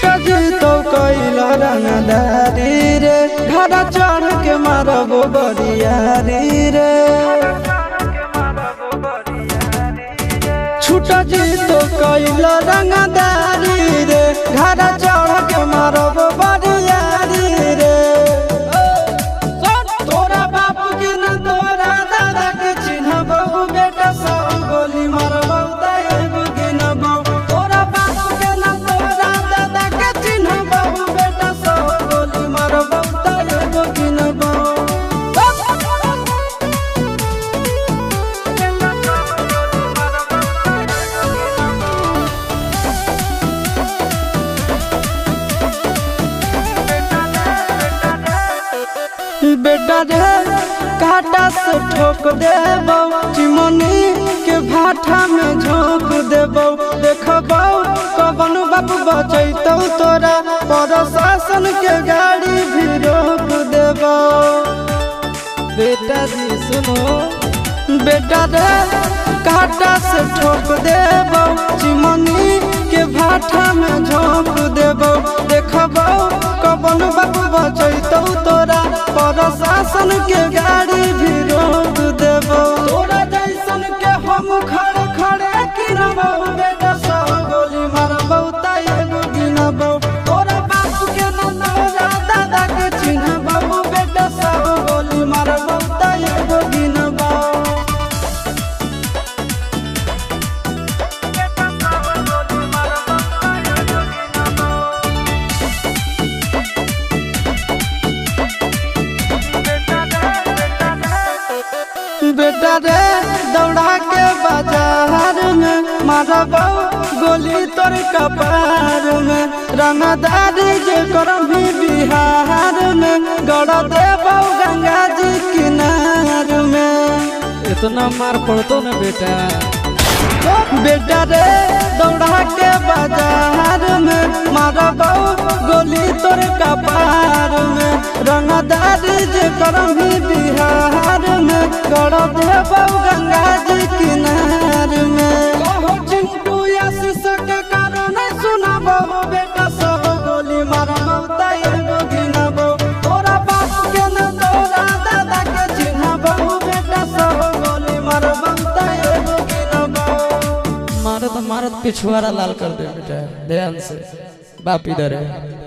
छुटा जी तो कैला रंगदारी रे घड़ा चढ़ के मारबो बरियारी रे छुटा जी तो कैला रंगदारी रे घड़ा चढ़ के मारबो बरियारी रे तोरा बापू के न तोरा दादा के चिन्हबो बेटा सब गोली मारबो एगो गिनबो तोरा बापू के न तोरा दादा के चिन्हबो बेटा सब गोली मारबो एगो गिनबो बेटा रे काटा से ठोक देबो चिमनी के भाटा में झोंक देबो देखबो कवन बाबू बचैतौ तोरा प्रशासन के गाड़ी भी रोक देबो बेटा जी सुनो बेटा रे काटा से ठोक देबो चिमनी के भाटा में झोंक देबो देखबो कवन बाबू बचैतौ तोरा प्रशासन के गाड़ी भी रोक देबो तोरा जैसन के हम खड़े खड़े गिनबो बेटा सब गोली मारबो एगो गिनबो तोरा बापू के न तोरा दादा के चिन्हबो बेटा सब गोली मारबो एगो गिनबो बेटा रे दौड़ा के बाजार में मारबो गोली तोर कपार में रंगदारी जे करम भी बिहार में गड़ देबो गंगा जी किनार में इतना मार पड़तो ना बेटा बेटा रे दौड़ा के बाजार में मारबो गोली तोर कपार में रंगदारी जे करम भी बिहार में गड़ देबो गंगा जी किनार में कहो चिंटू आशीष के कारण सुनबो बेटा सब गोली मारबो एगो गिनबो तोरा बाप के न तोरा दादा के चिन्हबो बेटा सब गोली मारबो एगो गिनबो मारत मारत पिछुआरा लाल कर दे बेटा ध्यान से बाप इधर है।